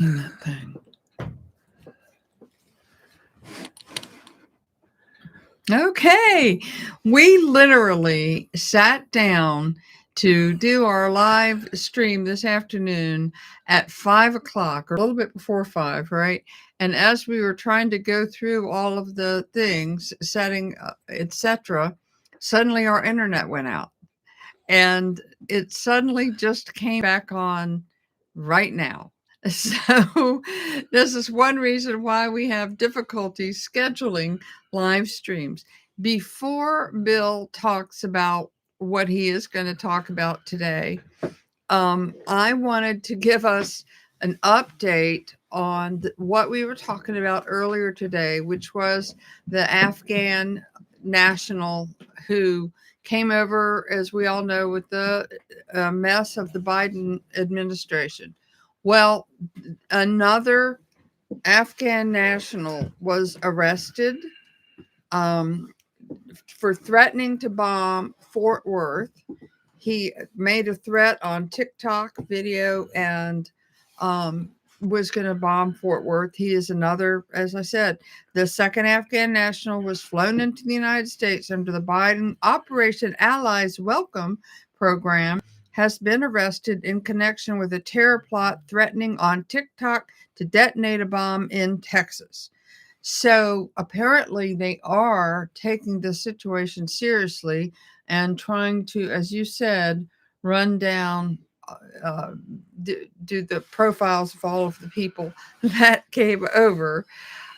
that thing. Okay, we literally sat down to do our live stream this afternoon at 5 o'clock, or a little bit before 5, right? And as we were trying to go through all of the things, setting, etc., suddenly our internet went out, and it suddenly just came back on right now. So, this is one reason why we have difficulty scheduling live streams. Before Bill talks about what he is going to talk about today, I wanted to give us an update on what we were talking about earlier today, which was the Afghan national who came over, as we all know, with the mess of the Biden administration. Well, another Afghan national was arrested um, for threatening to bomb Fort Worth. He made a threat on TikTok video and was going to bomb Fort Worth. He is another, as I said, the second Afghan national was flown into the United States under the Biden Operation Allies Welcome program, has been arrested in connection with a terror plot threatening on TikTok to detonate a bomb in Texas. So apparently they are taking the situation seriously and trying to, as you said, run down, uh, do the profiles of all of the people that came over.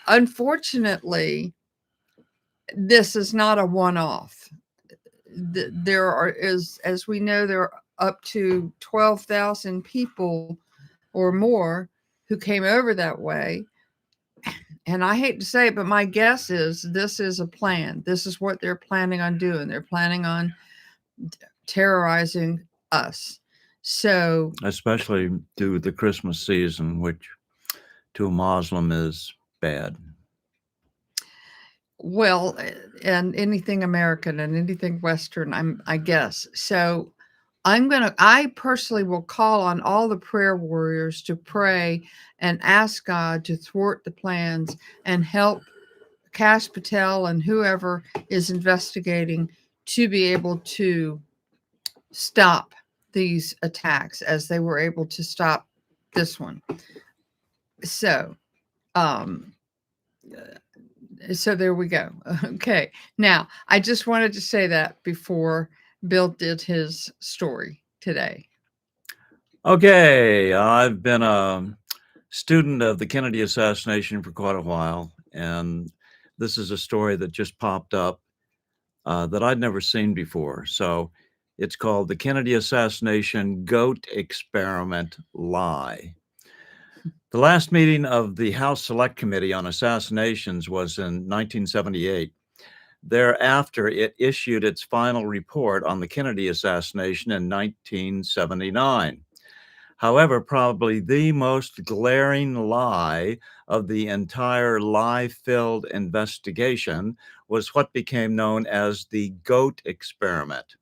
Unfortunately, this is not a one-off. There are, as we know, there are up to 12,000 people or more who came over that way. And I hate to say it, but my guess is this is a plan. This is what they're planning on doing. They're planning on terrorizing us. So, especially through the Christmas season, which to a Muslim is bad. well, and anything American and anything Western, I guess. So, I personally will call on all the prayer warriors to pray and ask God to thwart the plans and help Kash Patel and whoever is investigating to be able to stop these attacks as they were able to stop this one. So, um, so there we go. Okay. Now, I just wanted to say that before Bill did his story today. Okay, I've been a student of the Kennedy assassination for quite a while, and this is a story that just popped up that I'd never seen before. So it's called The Kennedy Assassination Goat Experiment Lie. The last meeting of the House Select Committee on Assassinations was in 1978. Thereafter, it issued its final report on the Kennedy assassination in 1979. However, probably the most glaring lie of the entire lie-filled investigation was what became known as the goat experiment.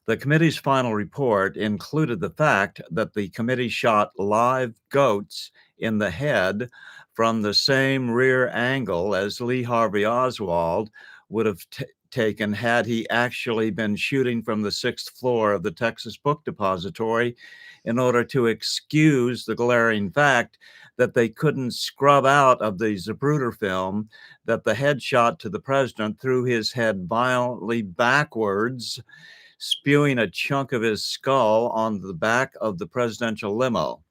The committee's final report included the fact that the committee shot live goats in the head from the same rear angle as Lee Harvey Oswald would have taken had he actually been shooting from the 6th floor of the Texas Book Depository in order to excuse the glaring fact that they couldn't scrub out of the Zapruder film that the headshot to the president threw his head violently backwards, spewing a chunk of his skull on the back of the presidential limo.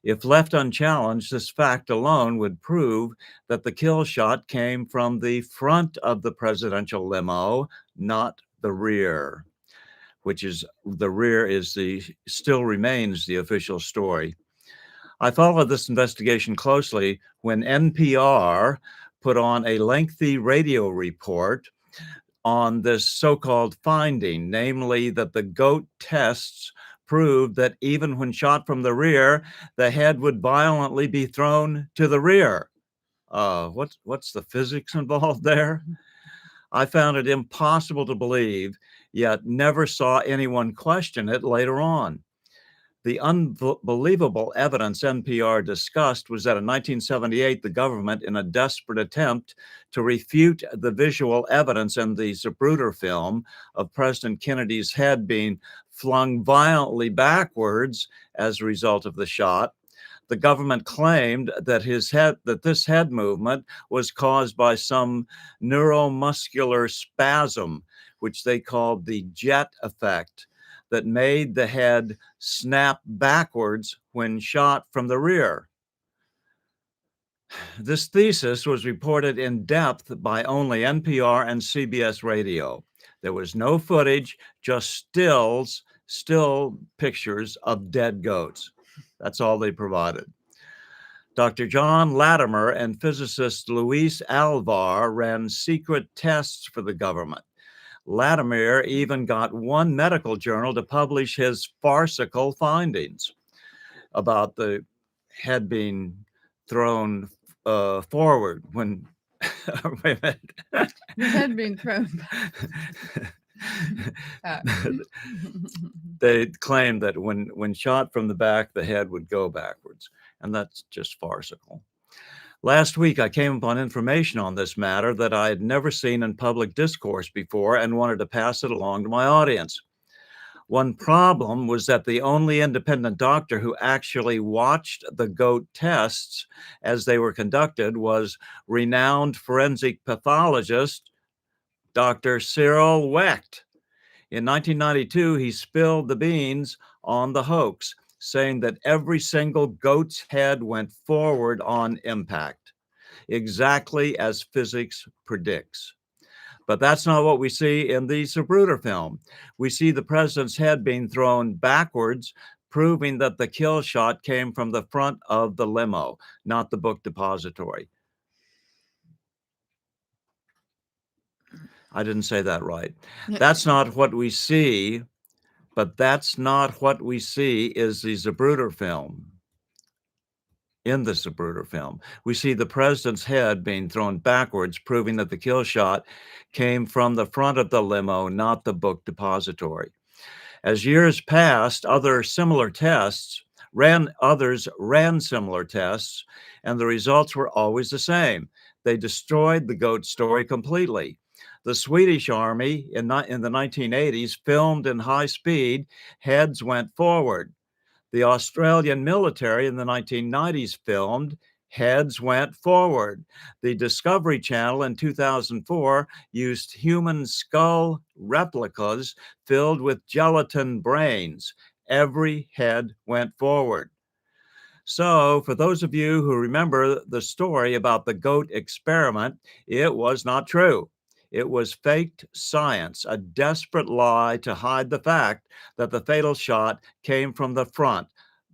If left unchallenged, this fact alone would prove that the kill shot came from the front of the presidential limo, not the rear, which is the rear still remains the official story. I followed this investigation closely when NPR put on a lengthy radio report on this so-called finding, namely that the goat tests proved that even when shot from the rear, the head would violently be thrown to the rear. What's the physics involved there? I found it impossible to believe, yet never saw anyone question it later on. The unbelievable evidence NPR discussed was that in 1978, the government, in a desperate attempt to refute the visual evidence in the Zapruder film of President Kennedy's head being flung violently backwards as a result of the shot, the government claimed that this head movement was caused by some neuromuscular spasm, which they called the jet effect, that made the head snap backwards when shot from the rear. This thesis was reported in depth by only NPR and CBS Radio. There was no footage, just still pictures of dead goats. That's all they provided. Dr. John Latimer and physicist Luis Alvar ran secret tests for the government. Latimer even got one medical journal to publish his farcical findings about the head being thrown forward when. Wait a minute. The head being thrown back. They claimed that when shot from the back, the head would go backwards, and that's just farcical. Last week, I came upon information on this matter that I had never seen in public discourse before and wanted to pass it along to my audience. One problem was that the only independent doctor who actually watched the goat tests as they were conducted was renowned forensic pathologist, Dr. Cerule. In 1992, he spilled the beans on the hoax, saying that every single goat's head went forward on impact, exactly as physics predicts. But that's not what we see in the Zapruder film. We see the president's head being thrown backwards, proving that the kill shot came from the front of the limo, not the book depository. I didn't say that right. That's not what we see, but that's not what we see is the Zapruder film. In the Zapruder film, we see the president's head being thrown backwards, proving that the kill shot came from the front of the limo, not the book depository. As years passed, others ran similar tests, and the results were always the same. They destroyed the goat story completely. The Swedish army in the 1980s filmed in high speed, heads went forward. The Australian military in the 1990s filmed, heads went forward. The Discovery Channel in 2004 used human skull replicas filled with gelatin brains. Every head went forward. So, for those of you who remember the story about the goat experiment, it was not true. It was faked science, a desperate lie to hide the fact that the fatal shot came from the front,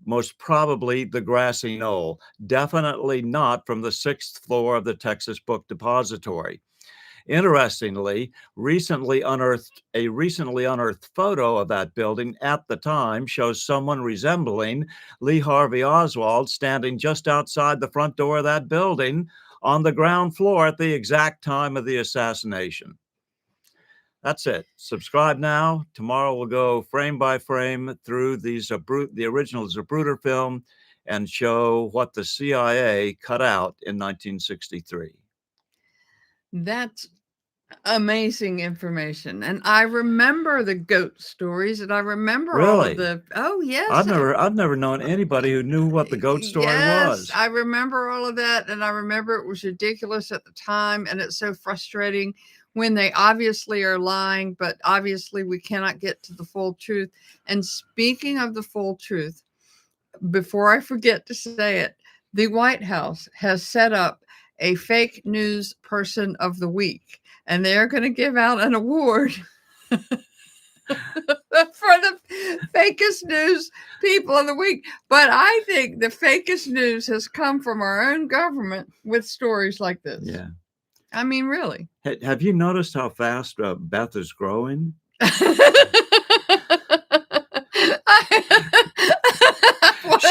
most probably the grassy knoll, definitely not from the 6th floor of the Texas Book Depository. Interestingly, a recently unearthed photo of that building at the time shows someone resembling Lee Harvey Oswald standing just outside the front door of that building on the ground floor at the exact time of the assassination. That's it. Subscribe now. Tomorrow we'll go frame by frame through the original Zapruder film and show what the CIA cut out in 1963. That's amazing information. And I remember the goat stories, and I remember all of Really? oh yes. I've never known anybody who knew what the goat story was. I remember all of that, and I remember it was ridiculous at the time, and it's so frustrating when they obviously are lying, but obviously we cannot get to the full truth. And speaking of the full truth, before I forget to say it, the White House has set up a fake news person of the week, and they're going to give out an award for the fakest news people of the week. But I think the fakest news has come from our own government with stories like this. Yeah. I mean, really. Have you noticed how fast Beth is growing?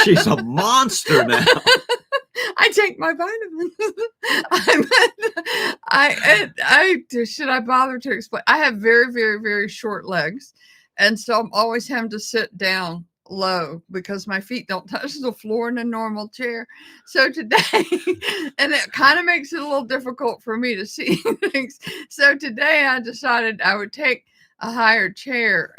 She's a monster now. I take my vitamins. Should I bother to explain? I have very, very, very short legs. And so I'm always having to sit down low because my feet don't touch the floor in a normal chair. So today, and it kind of makes it a little difficult for me to see things. So today I decided I would take a higher chair,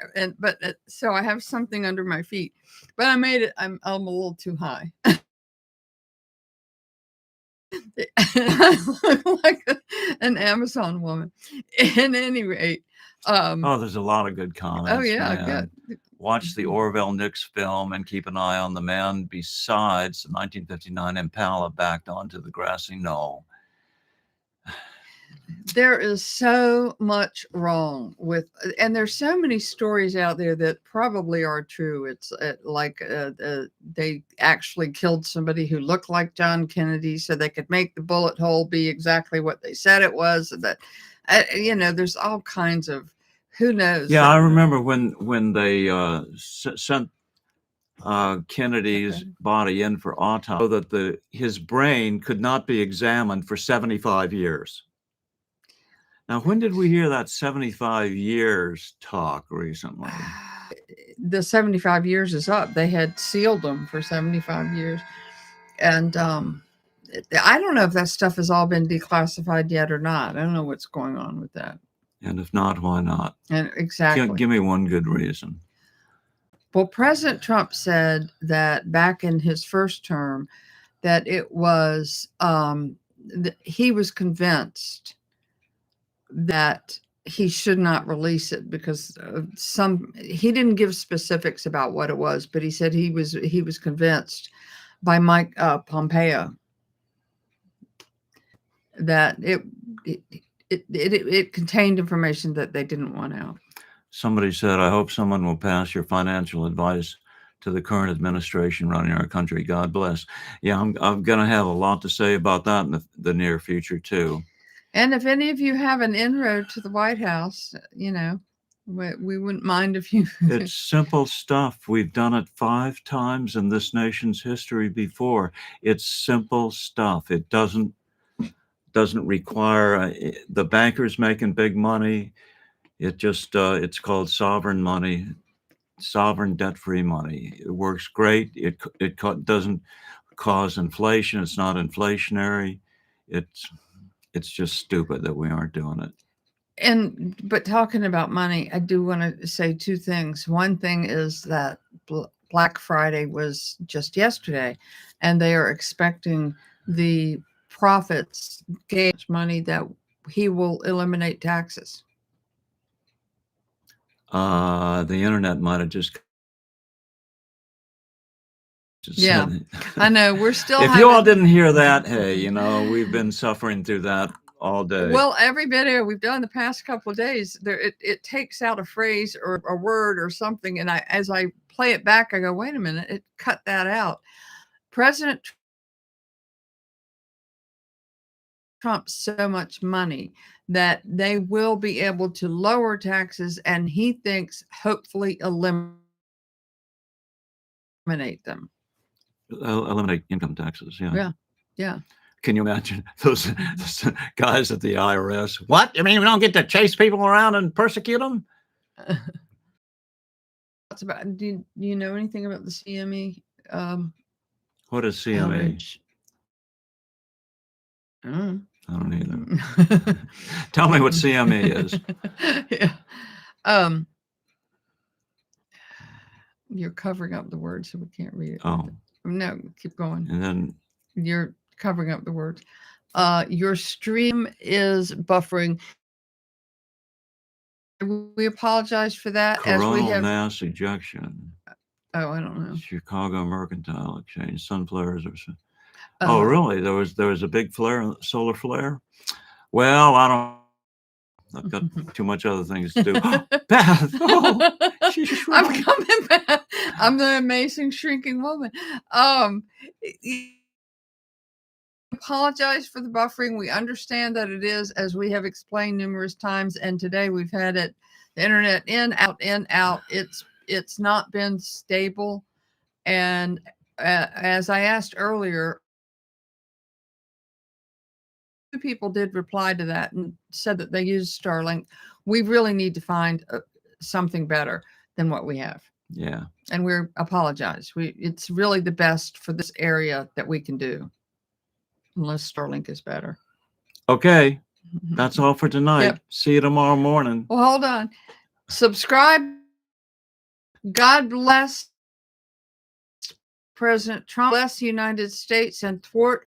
so I have something under my feet. But I made it. I'm a little too high. I look like an Amazon woman. In any rate, Oh, there's a lot of good comments. yeah, man. good. Watch the Orville Nix film and keep an eye on the man besides the 1959 Impala backed onto the grassy knoll. There is so much wrong with, and there's so many stories out there that probably are true. It's they actually killed somebody who looked like John Kennedy so they could make the bullet hole be exactly what they said it was. That, there's all kinds of, who knows. Yeah, I remember when they sent Kennedy's body in for autopsy, so that his brain could not be examined for 75 years. Now, when did we hear that 75 years talk recently? The 75 years is up. They had sealed them for 75 years. And I don't know if that stuff has all been declassified yet or not. I don't know what's going on with that. And if not, why not? And exactly. Give me one good reason. Well, President Trump said that back in his first term that it was, he was convinced that he should not release it because he didn't give specifics about what it was, but he said he was convinced by Mike Pompeo that it contained information that they didn't want out. Somebody said, I hope someone will pass your financial advice to the current administration running our country. God bless. Yeah, I'm going to have a lot to say about that in the near future, too. And if any of you have an inroad to the White House, we wouldn't mind if you... It's simple stuff. We've done it 5 times in this nation's history before. It's simple stuff. It doesn't require the bankers making big money. It just it's called sovereign money, sovereign debt-free money. It works great. It doesn't cause inflation. It's not inflationary. It's just stupid that we aren't doing it. But talking about money, I do want to say 2 things. One thing is that Black Friday was just yesterday, and they are expecting the profits gauge money that he will eliminate taxes. The internet might have just yeah, I know. We're still. If you all didn't hear that, hey, we've been suffering through that all day. Well, every video we've done the past couple of days, it takes out a phrase or a word or something, and as I play it back, I go, wait a minute, it cut that out. President Trump so much money that they will be able to lower taxes, and he thinks hopefully eliminate them. Eliminate income taxes. Yeah. Can you imagine those guys at the IRS? What? You mean we don't get to chase people around and persecute them? Do you know anything about the CME? What is CME? I don't either. Tell me what CME is. Yeah. You're covering up the words, so we can't read it. Oh. No, keep going. And then you're covering up the words. Your stream is buffering. We apologize for that. Coronal mass ejection. Oh, I don't know. Chicago Mercantile Exchange. Sun flares or so. Oh, really? There was a big solar flare? Well, I've got too much other things to do. Beth! Oh, I'm coming back. I'm the amazing shrinking woman. Apologize for the buffering. We understand that it is, as we have explained numerous times, and today we've had the internet in, out. It's not been stable. And as I asked earlier, people did reply to that and said that they used Starlink. We really need to find something better than what we have. Yeah. and we apologize. It's really the best for this area that we can do, unless Starlink is better. Okay, that's all for tonight. Yep. See you tomorrow morning. Well, hold on. Subscribe. God bless President Trump. Bless the United States and thwart